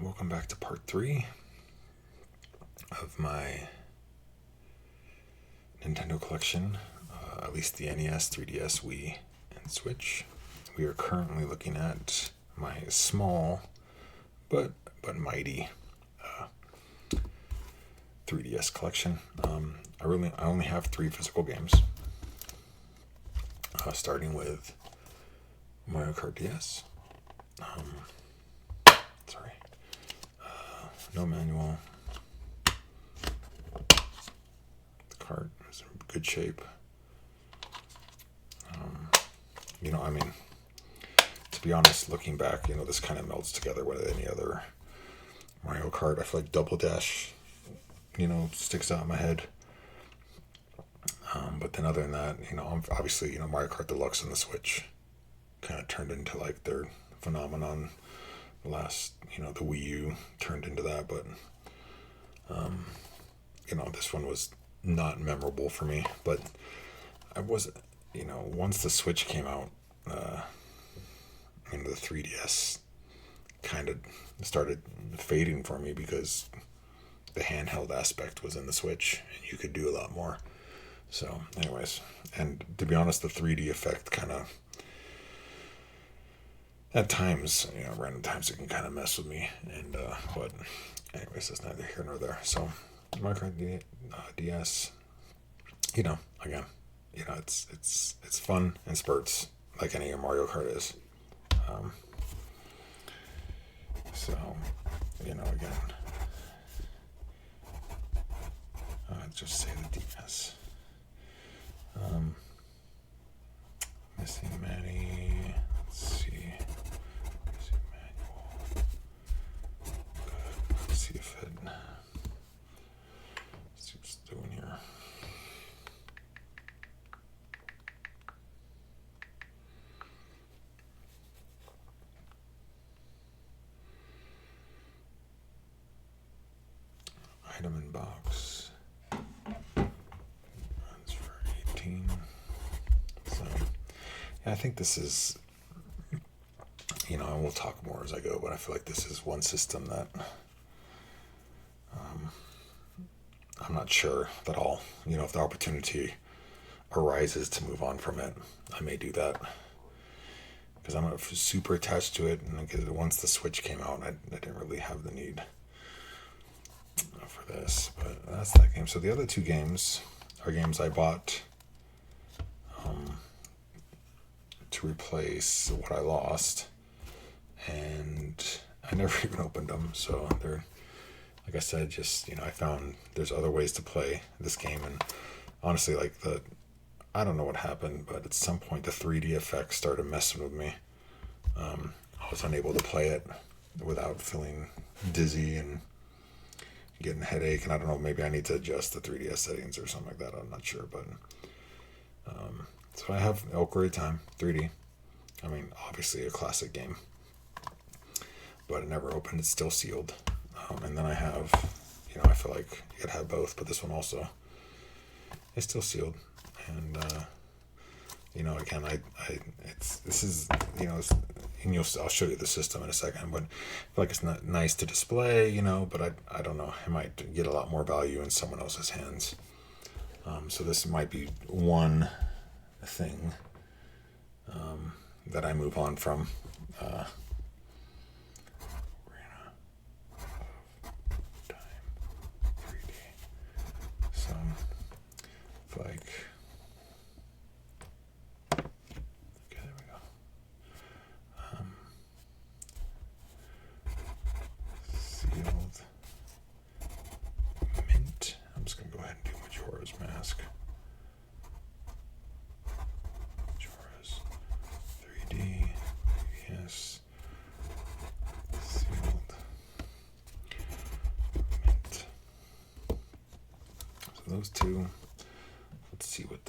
Welcome back to part 3 of my Nintendo collection, at least the NES, 3DS, Wii, and Switch. We are currently looking at my small but mighty 3DS collection. I only have 3 physical games, starting with Mario Kart DS. No manual. The cart is in good shape. To be honest, looking back, this kind of melts together with any other Mario Kart. I feel like Double Dash, sticks out in my head. But then other than that, obviously, Mario Kart Deluxe on the Switch kind of turned into like their phenomenon. The last, the Wii U turned into that, but, this one was not memorable for me. But I was, once the Switch came out, the 3DS kind of started fading for me because the handheld aspect was in the Switch and you could do a lot more. So, anyways, and to be honest, the 3D effect kind of, at times, random times it can kind of mess with me. And, but anyways, that's neither here nor there. So, Mario Kart DS, again, it's fun in spurts, like any Mario Kart is. So, again, just say the DS. Missing Manny. Let's see. Missing manual. Good. Let's see if it. Let's see what it's doing here. Item in box. Runs for 18. So, yeah, I think this is, and we'll talk more as I go, but I feel like this is one system that I'm not sure that if the opportunity arises to move on from it, I may do that. Because I'm not super attached to it, and once the Switch came out, I didn't really have the need for this, but that's that game. So the other 2 games are games I bought to replace what I lost, and I never even opened them. So they're, like I said, just I found there's other ways to play this game, and honestly, I don't know what happened, but at some point the 3D effects started messing with me. I was unable to play it without feeling dizzy and getting a headache, and I don't know, maybe I need to adjust the 3DS settings or something like that. I'm not sure, but so I have Ocarina of Time 3D. I mean, obviously a classic game, but it never opened. It's still sealed. And then I have, I feel like you gotta have both, but this one also is still sealed. And again, I'll show you the system in a second, but I feel like it's not nice to display, but I don't know, it might get a lot more value in someone else's hands. So this might be one thing that I move on from. So, like, okay, there we go. Sealed mint. I'm just gonna go ahead and do Majora's Mask. Majora's 3D. Yes. Sealed mint. So those 2. Let's see what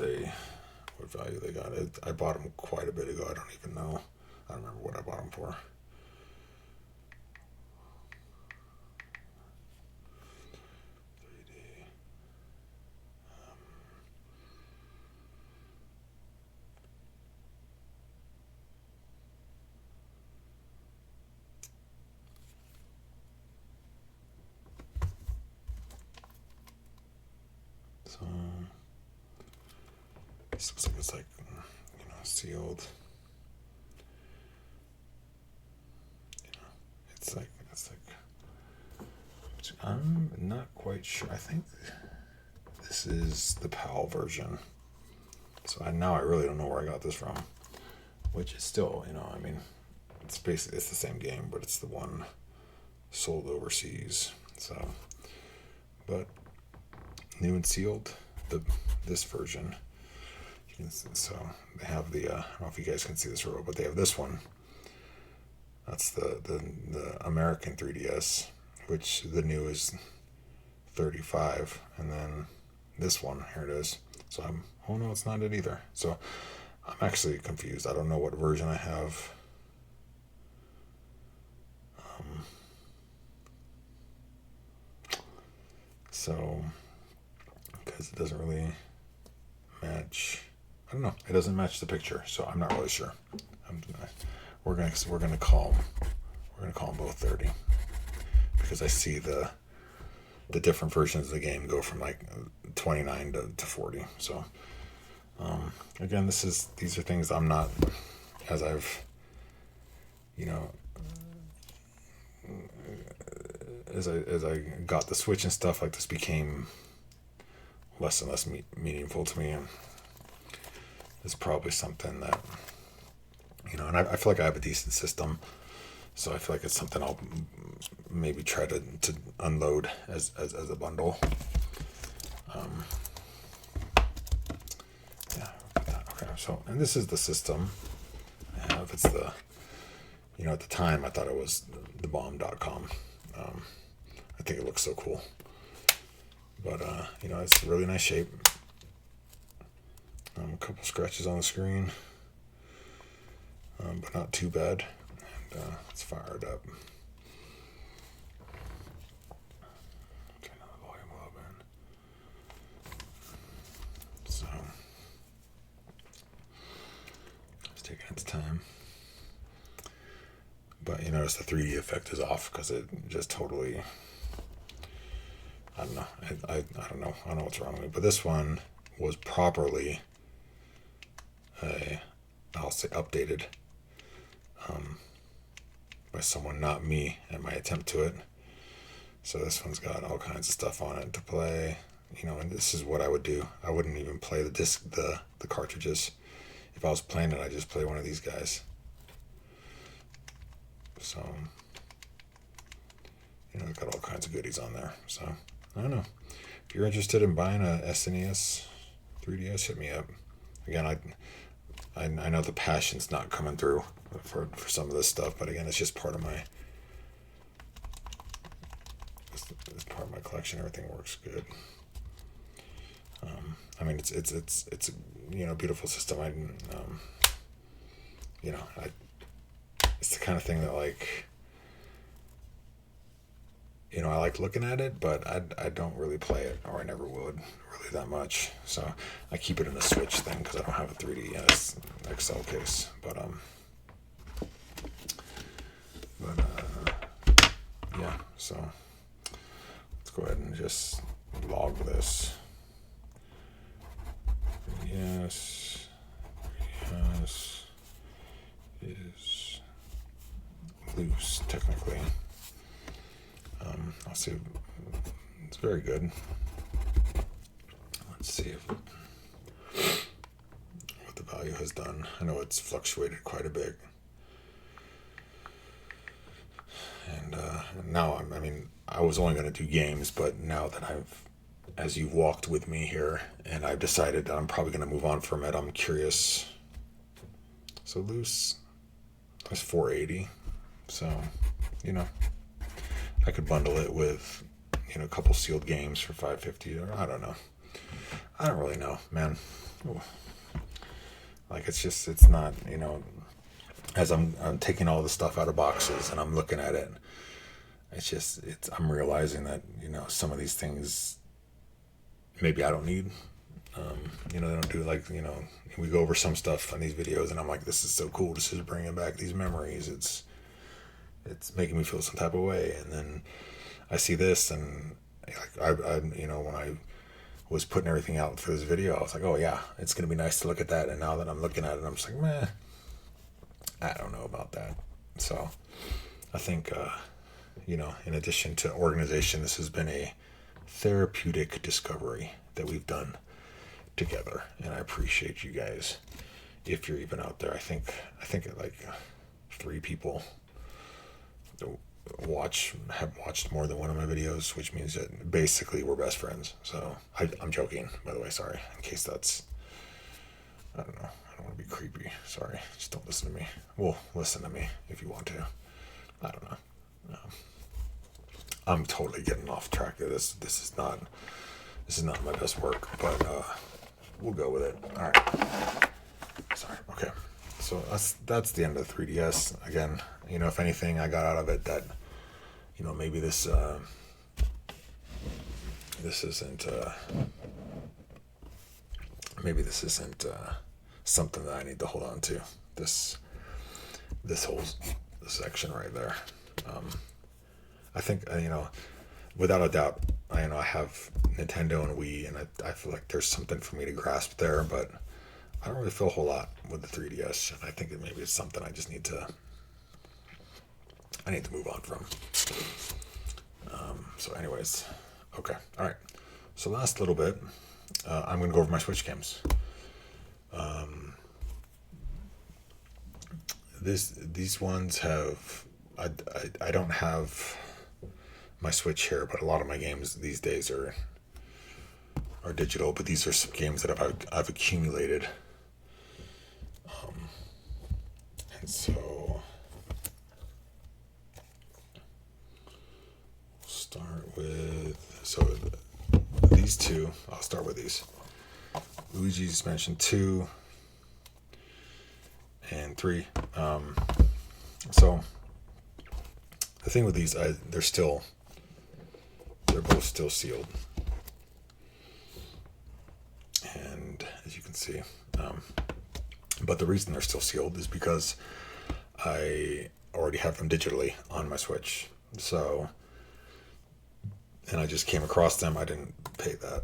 value they got. I bought them quite a bit ago. I don't even know. I don't remember what I bought them for. 3D. It's like sealed. It's like I'm not quite sure. I think this is the PAL version. So now I really don't know where I got this from, which is still, I mean, it's basically the same game, but it's the one sold overseas. So, but new and sealed, this version. So they have the I don't know if you guys can see this real well, but they have this one. That's the American 3DS, which the new is 35, and then this one, here it is. So oh no, it's not it either. So I'm actually confused. I don't know what version I have. So because it doesn't really match. I don't know. It doesn't match the picture, so I'm not really sure. We're gonna call them both 30 because I see the different versions of the game go from like 29 to 40. So again, these are things I'm not, as I've as I got the Switch and stuff, like this became less and less meaningful to me, and it's probably something that and I feel like I have a decent system, so I feel like it's something I'll maybe try to unload as a bundle. Okay, so, and this is the system I have. It's the at the time I thought it was the bomb.com. I think it looks so cool, but it's a really nice shape. A couple scratches on the screen, but not too bad. And let's fire it up. Turn the volume a little bit. So it's taking its time, but you notice the 3D effect is off because it just totally. I don't know. I don't know. I don't know what's wrong with it. But this one was properly, I'll say, updated by someone, not me, and my attempt to it. So this one's got all kinds of stuff on it to play. And this is what I would do. I wouldn't even play the disc, the cartridges. If I was playing it, I'd just play one of these guys. So, it's got all kinds of goodies on there. So, I don't know. If you're interested in buying a SNES 3DS, hit me up. Again, I know the passion's not coming through for some of this stuff, but again, it's just part of my collection. Everything works good. I mean, it's a beautiful system. It's the kind of thing that, like, I like looking at it, but I don't really play it, or I never would really that much. So I keep it in a Switch thing because I don't have a 3DS XL case. But yeah. So let's go ahead and just log this. Yes is loose technically. I'll see. It's very good. Let's see what the value has done. I know it's fluctuated quite a bit. And now, I was only going to do games, but now that as you've walked with me here, and I've decided that I'm probably going to move on from it, I'm curious. So loose is $480. So, I could bundle it with, a couple sealed games for $550, or I don't know. I don't really know, man. Ooh. Like, it's not, as I'm taking all the stuff out of boxes and I'm looking at it, I'm realizing that, some of these things maybe I don't need. They don't do, like, we go over some stuff on these videos and I'm like, this is so cool. This is bringing back these memories. It's making me feel some type of way. And then I see this, and like I when I was putting everything out for this video, I was like, oh yeah, it's gonna be nice to look at that. And now that I'm looking at it, I'm just like, meh, I don't know about that. So I think, in addition to organization, this has been a therapeutic discovery that we've done together, and I appreciate you guys. If you're even out there, I think like 3 people have watched more than one of my videos, which means that basically we're best friends. So I'm joking, by the way. Sorry, in case that's, I don't know. I don't want to be creepy. Sorry, just don't listen to me. Well, listen to me if you want to. I don't know. I'm totally getting off track of this. This is not my best work, but we'll go with it. All right. Sorry. Okay. So that's the end of the 3DS. Again, if anything I got out of it, that maybe this isn't something that I need to hold on to. This whole section right there. I think without a doubt, I have Nintendo and Wii, and I feel like there's something for me to grasp there, but I don't really feel a whole lot with the 3DS, and I think that maybe it's something I just need to move on from. So anyways, okay, all right. So last little bit, I'm going to go over my Switch games. These ones have, I don't have my Switch here, but a lot of my games these days are digital, but these are some games that I've accumulated. And so these two, I'll start with these. Luigi's Mansion 2 and 3. So the thing with these, they're both still sealed. And as you can see, but the reason they're still sealed is because I already have them digitally on my Switch. So, and I just came across them. I didn't pay that.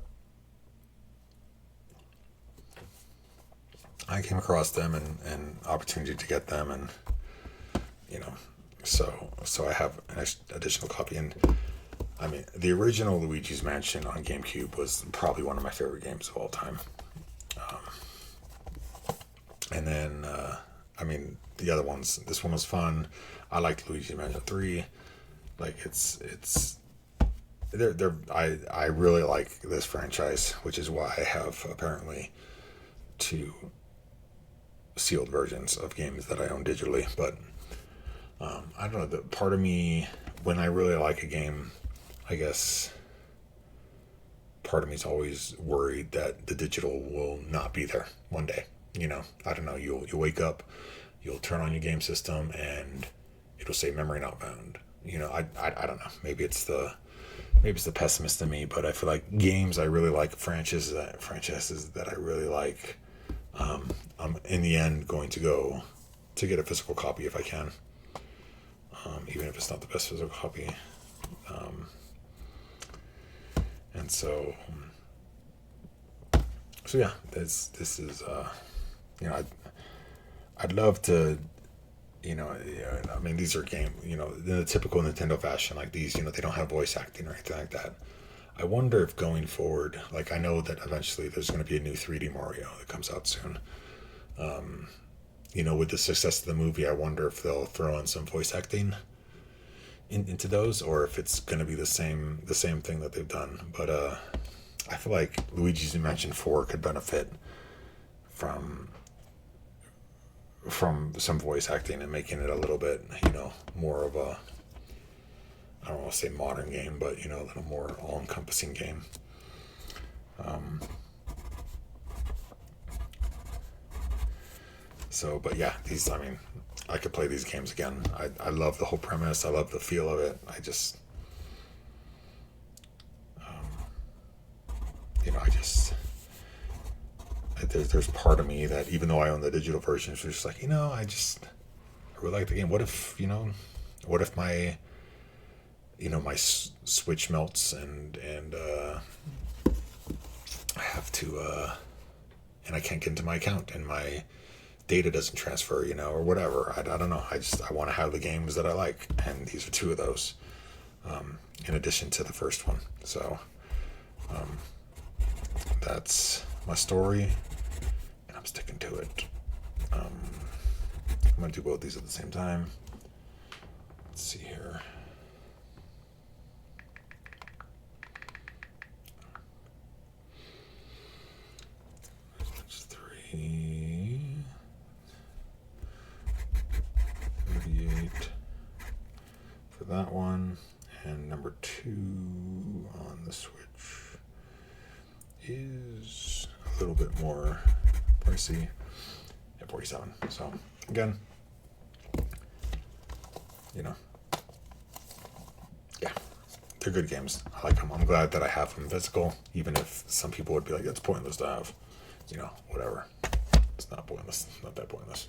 I came across them and opportunity to get them, and so I have an additional copy. And I mean, the original Luigi's Mansion on GameCube was probably one of my favorite games of all time. And then, the other ones, this one was fun. I liked Luigi's Mansion 3. Like, I really like this franchise, which is why I have apparently 2 sealed versions of games that I own digitally. But, I don't know, the part of me, when I really like a game, I guess part of me is always worried that the digital will not be there one day. I don't know, you'll wake up, you'll turn on your game system, and it'll say memory not found. I don't know. Maybe it's the pessimist in me, but I feel like games I really like, franchises that I really like, I'm in the end going to go to get a physical copy if I can, even if it's not the best physical copy. And so yeah, this is I'd love to, these are game, in the typical Nintendo fashion, like these, they don't have voice acting or anything like that. I wonder if going forward, like, I know that eventually there's going to be a new 3D Mario that comes out soon. With the success of the movie, I wonder if they'll throw in some voice acting into those, or if it's going to be the same thing that they've done. But I feel like Luigi's Mansion 4 could benefit from some voice acting and making it a little bit, more of a, I don't want to say modern game, but a little more all-encompassing game. But yeah, these, I could play these games again. I love the whole premise. I love the feel of it. I just, there's part of me that, even though I own the digital version, it's just like, I really like the game. What if my, my Switch melts and I have to, and I can't get into my account, and my data doesn't transfer, or whatever. I don't know. I want to have the games that I like, and these are two of those, in addition to the first one. So that's my story, and I'm sticking to it. I'm going to do both these at the same time. Let's see here. That's 3. 38 for that one. And number 2 on the Switch is a little bit more pricey at 47. So again, yeah, they're good games. I like them. I'm glad that I have them physical, even if some people would be like, it's pointless to have, whatever. It's not pointless. Not that pointless.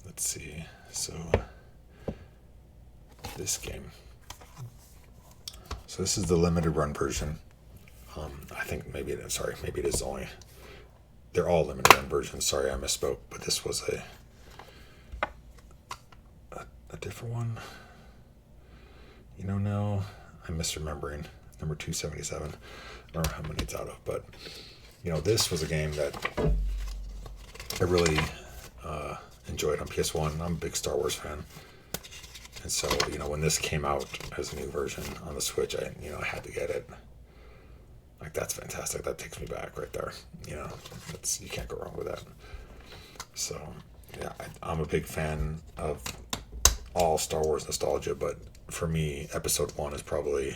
Let's see. So this game. So this is the limited run version. I think maybe it is only. They're all limited run versions. Sorry, I misspoke. But this was a different one. No, I'm misremembering. Number 277. I don't know how many it's out of, but this was a game that I really enjoyed on PS1. I'm a big Star Wars fan. And so, when this came out as a new version on the Switch, I had to get it. Like, that's fantastic. That takes me back right there. You can't go wrong with that. So, yeah, I'm a big fan of all Star Wars nostalgia, but for me, Episode 1 is probably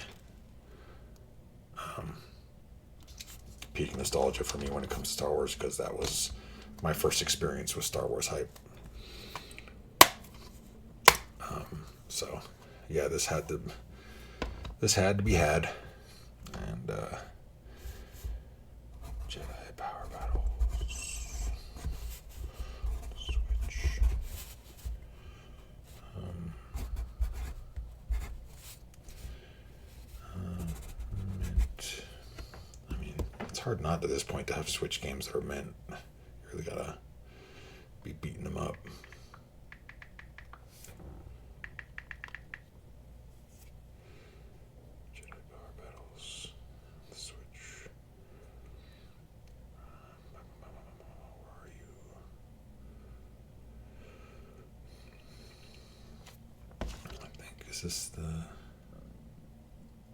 peak nostalgia for me when it comes to Star Wars, because that was my first experience with Star Wars hype. So, yeah, this had to be had, and Jedi Power Battles Switch. Mint. I mean, it's hard not at this point to have Switch games that are mint. You really gotta be beating them up. Is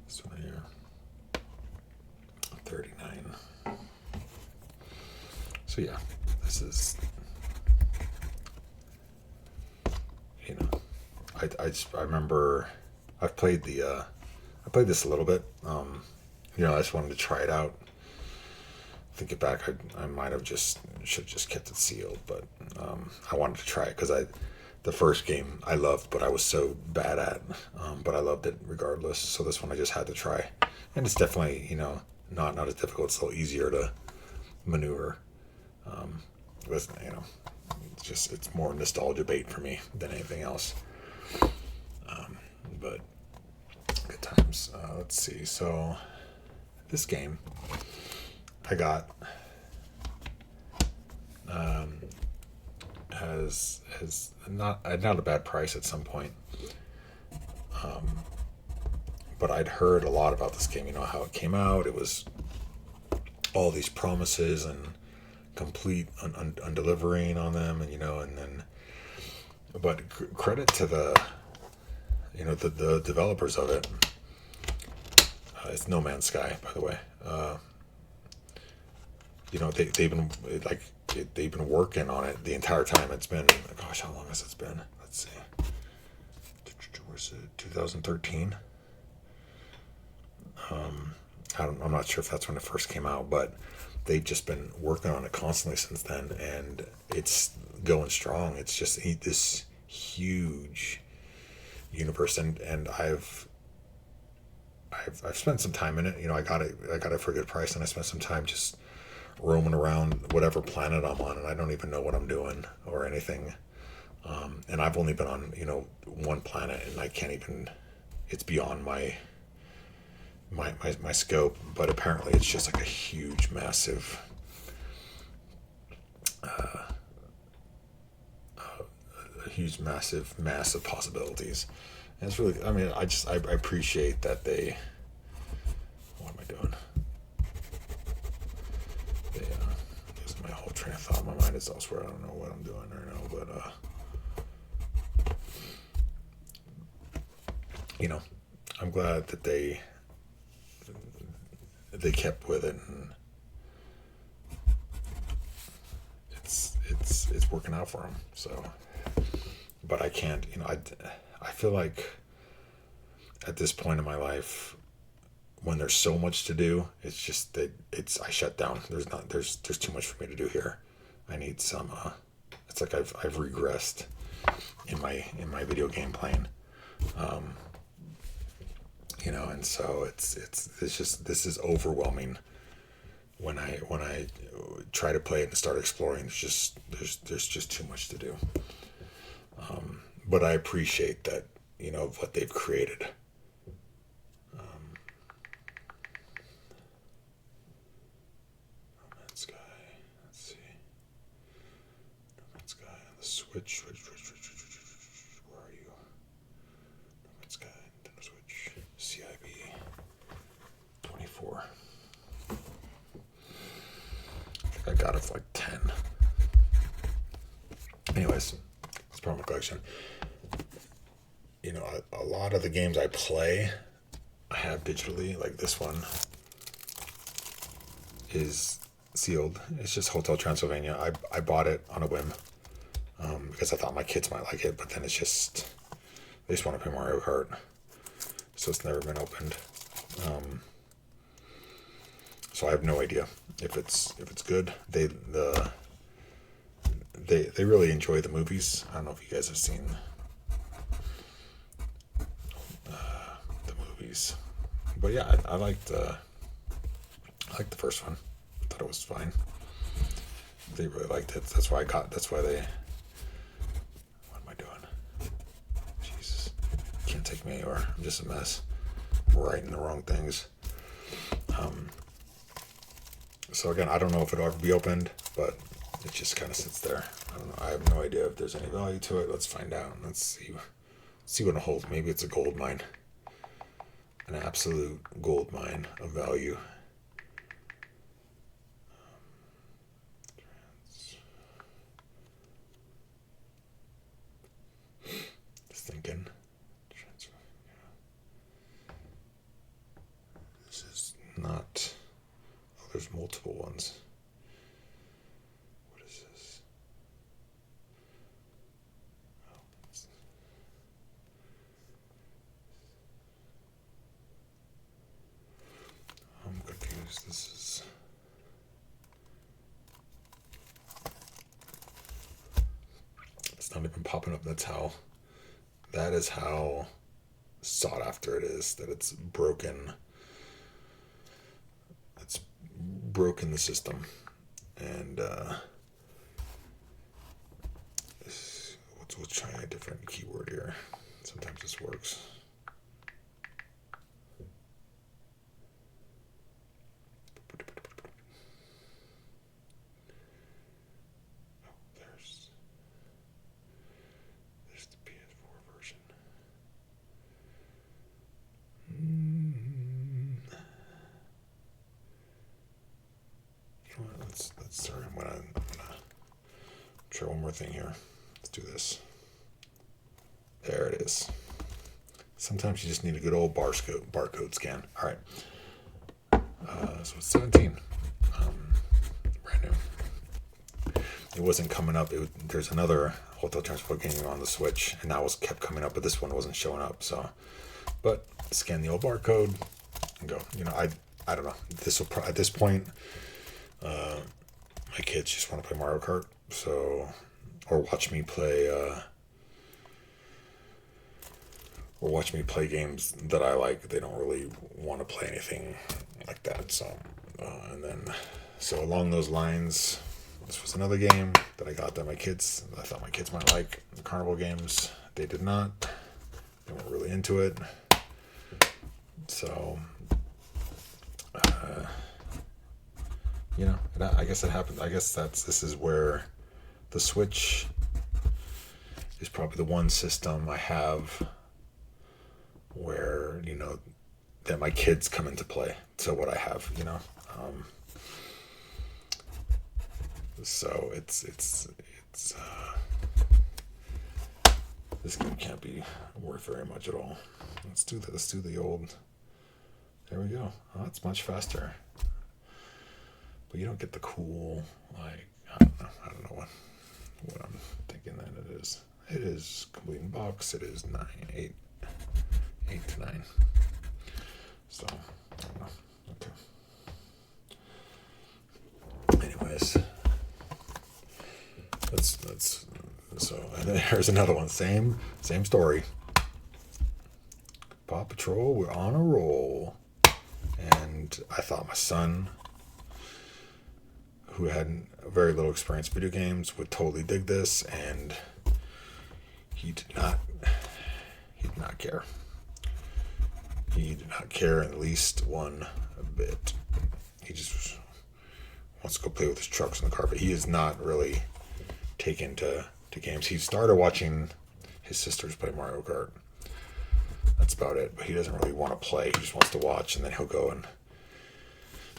this one here? 39. So yeah, this is, I remember I've played I played this a little bit. I just wanted to try it out. Thinking back, I might have should have just kept it sealed, but I wanted to try it because the first game I loved, but I was so bad at, but I loved it regardless. So this one I just had to try, and it's definitely not as difficult. It's a little easier to maneuver. It's more nostalgia bait for me than anything else. But good times. Let's see. So this game I got has not a bad price at some point. But I'd heard a lot about this game. How it came out. It was all these promises and complete on delivering on them, and then. But credit to the developers of it. It's No Man's Sky, by the way. They've been working on it the entire time. It's been, gosh, how long has it been? Let's see. Where's it? 2013. I'm not sure if that's when it first came out, but they've just been working on it constantly since then, and it's going strong. It's just this huge universe, and I've spent some time in it. I got it for a good price, and I spent some time just roaming around whatever planet I'm on, and I don't even know what I'm doing or anything. And I've only been on one planet, and I can't even. It's beyond my my scope, but apparently it's just like a huge, massive, mass of possibilities. And it's really, I mean, I appreciate that they. What am I doing? They losing my whole train of thought. My mind is elsewhere. I don't know what I'm doing right now, but I'm glad that they kept with it, and it's working out for them. So, but I can't. I feel like at this point in my life, when there's so much to do, it's just that I shut down. There's too much for me to do here. I need some. It's like I've regressed in my video game playing. And so it's just, this is overwhelming when I try to play it and start exploring. There's just too much to do. But I appreciate that, what they've created. No Man's Sky. Let's see. No Man's Sky on the Switch. Where are you? No Man's Sky, Nintendo Switch. CIB 24. I think I got it for like 10. Anyways, it's part of my collection. A lot of the games I play, I have digitally. Like this one is sealed. It's just Hotel Transylvania. I bought it on a whim because I thought my kids might like it, but then they just want to play Mario Kart, so it's never been opened. So I have no idea if it's good. They really enjoy the movies. I don't know if you guys have seen the movies, but yeah, I liked the first one. I thought it was fine. They really liked it. That's why they. What am I doing? Jesus, can't take me anywhere. I'm just a mess. I'm writing the wrong things. So again, I don't know if it'll ever be opened, but it just kind of sits there. I don't know. I have no idea if there's any value to it. Let's find out. Let's see what it holds. Maybe it's a gold mine, an absolute gold mine of value. Just thinking. This is not. Oh, there's multiple ones. What is this? I'm confused. This is. It's not even popping up. That is how sought after it is. That it's broken. It's broken the system, and let's try a different keyword here. Sometimes this works. There's the PS4 version. Sorry, I'm gonna try one more thing here. Let's do this. There it is. Sometimes you just need a good old barcode scan. All right. So it's 17. Brand new. It wasn't coming up. There's another Hotel Transylvania game on the Switch, and that kept coming up, but this one wasn't showing up. So, but scan the old barcode and go. I don't know. At this point, my kids just want to play Mario Kart, or watch me play games that I like. They don't really want to play anything like that. So, so along those lines, this was another game that I got that I thought my kids might like. The Carnival games, they did not. They weren't really into it. So, you know, I guess it happens. I guess this is where the Switch is probably the one system I have where, you know, that my kids come into play to what I have, you know. So it's this game can't be worth very much at all. Let's do that. Let's do the old. There we go. Oh, it's much faster. But you don't get the cool, like, I don't know what I'm thinking that it is. It is complete in box. It is 8 to 9. So I don't know. Okay. Anyways, let's so there's another one. Same story. Paw Patrol, we're on a roll. And I thought my son, who had very little experience with video games, would totally dig this, and he did not care. He did not care in the least one bit. He just wants to go play with his trucks on the carpet. He is not really taken to games. He started watching his sisters play Mario Kart. That's about it. But he doesn't really want to play. He just wants to watch, and then he'll go and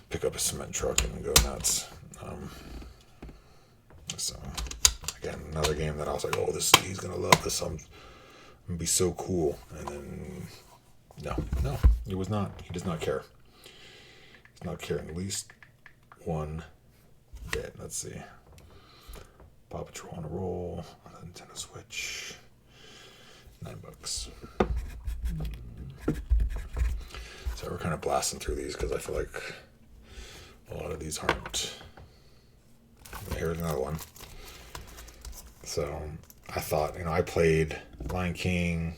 pick up a cement truck and go nuts. So again, another game that I was like, oh, he's gonna love this. I'm gonna be so cool. And then no, he was not. He does not care. He's not caring the least one bit. Let's see. Paw Patrol on a roll on the Nintendo Switch. $9. So we're kind of blasting through these because I feel like a lot of these aren't. Here's another one. So I thought, you know, I played Lion King,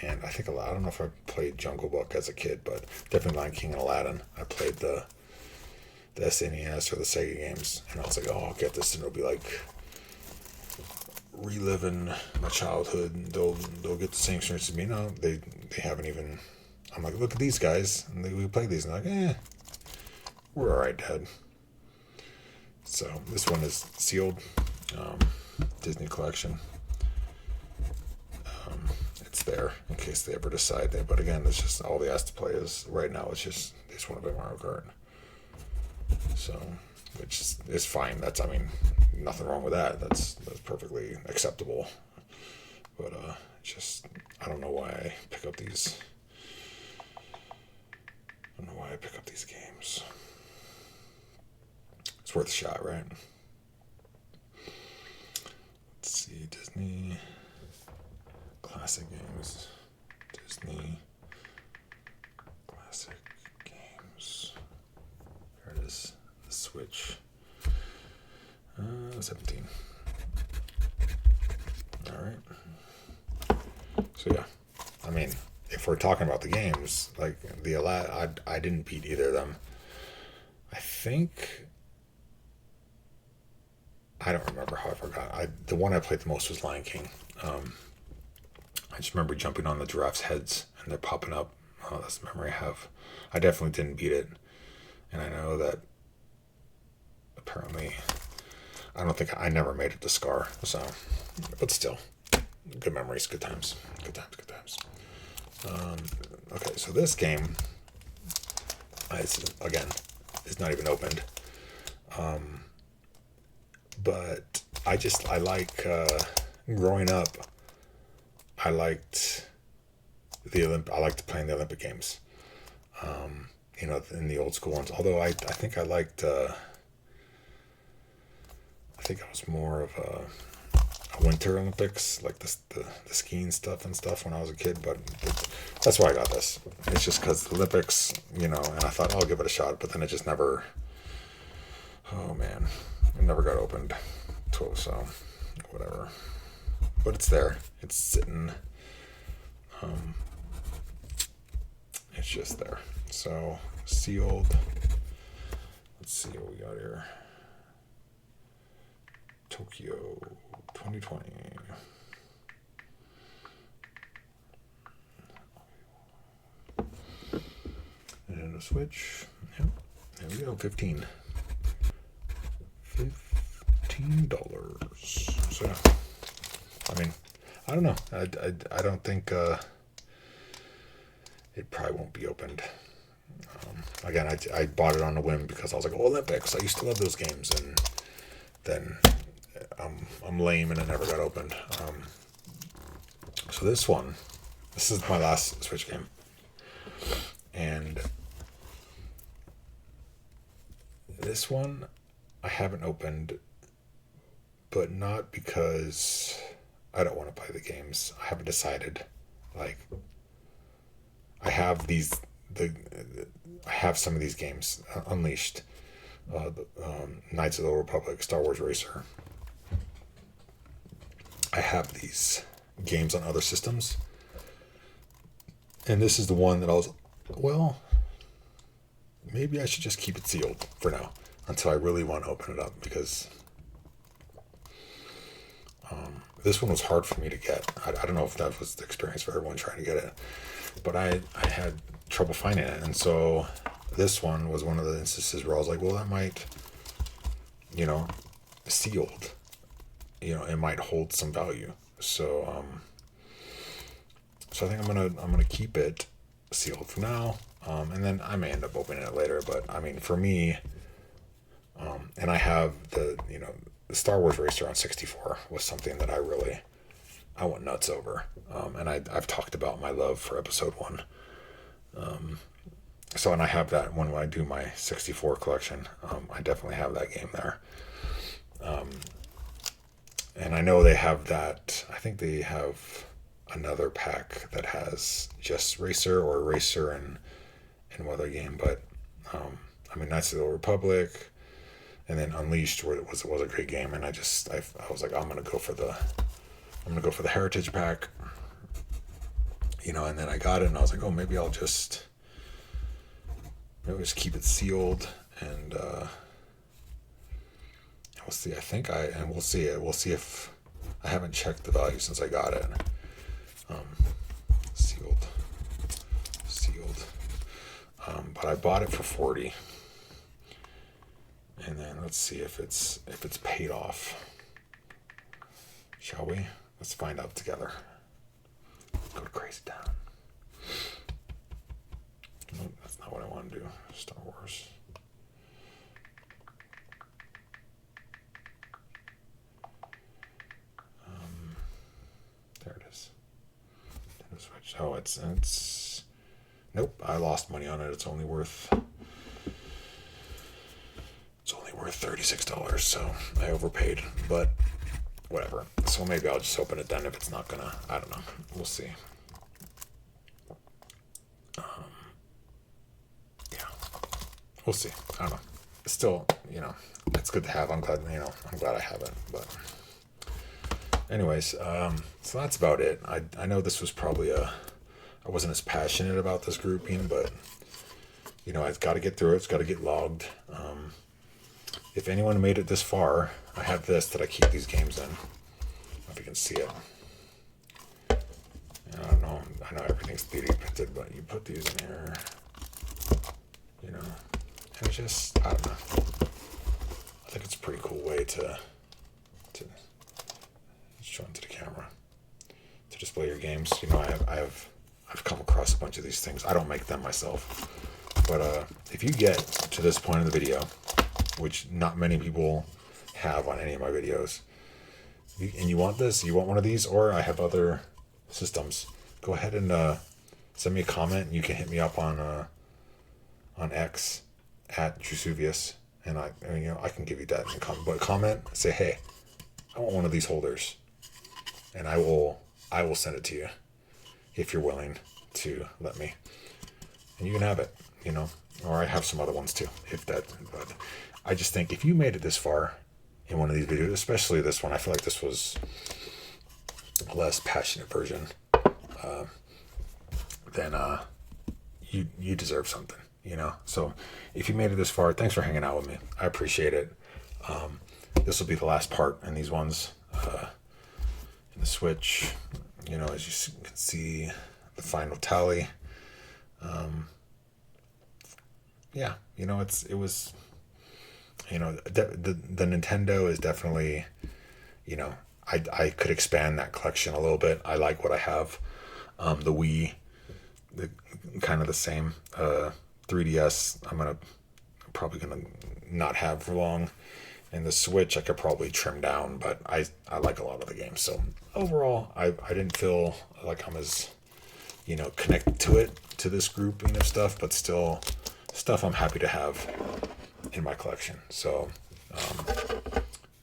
and I don't know if I played Jungle Book as a kid, but definitely Lion King and Aladdin. I played the SNES or the Sega games, and I was like, oh, I'll get this, and it'll be like reliving my childhood. And they'll get the same experience as me. No, they haven't even. I'm like, look at these guys, and we play these, and they're like, we're all right, Dad. So this one is sealed, Disney collection. It's there in case they ever decide that. But again, it's just all they ask to play is right now. It's just they just want to play Mario Kart. So, which is fine. That's nothing wrong with that. That's perfectly acceptable. But just I don't know why I pick up these. I don't know why I pick up these games. It's worth a shot, right? Let's see, Disney classic games. Disney classic games. There it is. The Switch. 17. All right. So yeah, if we're talking about the games, like the Aladdin, I didn't beat either of them. I think. I don't remember how I forgot. The one I played the most was Lion King. I just remember jumping on the giraffes' heads and they're popping up. Oh, that's the memory I have. I definitely didn't beat it. And I know that apparently, I don't think I never made it to Scar. So, but still, good memories, good times. Good times. Okay, so this game, is not even opened. But I like growing up. I liked playing the Olympic Games. In the old school ones. Although I think I liked. I think I was more of a Winter Olympics, like the skiing stuff when I was a kid. But that's why I got this. It's just because the Olympics, and I thought I'll give it a shot, but then it just never. Oh man. It never got opened, so whatever. But it's there. It's sitting. It's just there. So sealed. Let's see what we got here. Tokyo 2020. Nintendo Switch. There we go, $15. So yeah, I mean, I don't know. I don't think it probably won't be opened. Again, I bought it on a whim because I was like, oh, Olympics. I used to love those games, and then I'm lame and it never got opened. So this is my last Switch game, and this one I haven't opened, but not because I don't want to play the games. I haven't decided. Like, I have I have some of these games, Unleashed, Knights of the Old Republic, Star Wars Racer. I have these games on other systems, and this is the one that I was, well, maybe I should just keep it sealed for now until I really want to open it up, because this one was hard for me to get. I don't know if that was the experience for everyone trying to get it, but I had trouble finding it. And so this one was one of the instances where I was like, well, that might, sealed, it might hold some value. So, so I think I'm gonna keep it sealed for now. And then I may end up opening it later, but I mean, for me, and I have the Star Wars Racer on 64 was something that I went nuts over. And I've talked about my love for episode 1. So, and I have that when I do my 64 collection. I definitely have that game there. And I know they have that. I think they have another pack that has just Racer or Racer and one other game. But I mean, Knights of the Old Republic, and then Unleashed was a great game. And I was like, I'm gonna go for the Heritage pack. And then I got it, and I was like, oh, maybe I'll just keep it sealed, and we'll see. We'll see it. We'll see if I haven't checked the value since I got it. Sealed. But I bought it for $40, and then let's see if it's paid off. Shall we? Let's find out together. Go to Crazy Town. Nope, that's not what I want to do. Star Wars. There it is. Nintendo Switch. Oh, it's. Nope, I lost money on it. It's only worth $36, so I overpaid. But whatever. So maybe I'll just open it then if it's not gonna. I don't know. We'll see. Yeah, we'll see. I don't know. Still, it's good to have. I'm glad. I'm glad I have it. But anyways, so that's about it. I know this was probably I wasn't as passionate about this grouping, but I've got to get through it. It's got to get logged. If anyone made it this far, I have this that I keep these games in. I don't know if you can see it. I don't know. I know everything's 3D printed, but you put these in here, and it's just, I don't know. I think it's a pretty cool way to show into the camera to display your games. I've come across a bunch of these things. I don't make them myself, but if you get to this point in the video, which not many people have on any of my videos, and you want this, you want one of these, or I have other systems, go ahead and send me a comment. You can hit me up on X at Drusuvius, and I can give you that in a comment. But comment, say, hey, I want one of these holders, and I will send it to you if you're willing to let me, and you can have it, or I have some other ones too, but I just think if you made it this far in one of these videos, especially this one, I feel like this was a less passionate version, then you deserve something, So if you made it this far, thanks for hanging out with me. I appreciate it. This will be the last part in these ones, in the Switch. As you can see, the final tally. Yeah, you know, it was, you know, the Nintendo is definitely, you know, I could expand that collection a little bit. I like what I have. The Wii, the kind of the same. 3DS, probably gonna not have for long. And the Switch, I could probably trim down, but I like a lot of the games. So overall, I didn't feel like I'm as, you know, connected to this grouping of stuff, but still stuff I'm happy to have in my collection. So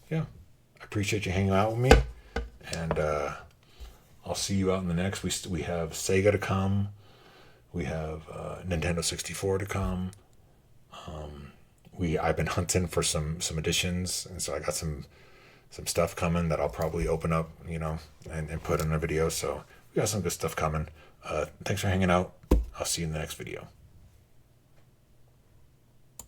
yeah, I appreciate you hanging out with me, and I'll see you out in the next. We have Sega to come. We have Nintendo 64 to come. I've been hunting for some additions, and so I got some stuff coming that I'll probably open up, you know, and put in a video. So we got some good stuff coming. Thanks for hanging out. I'll see you in the next video.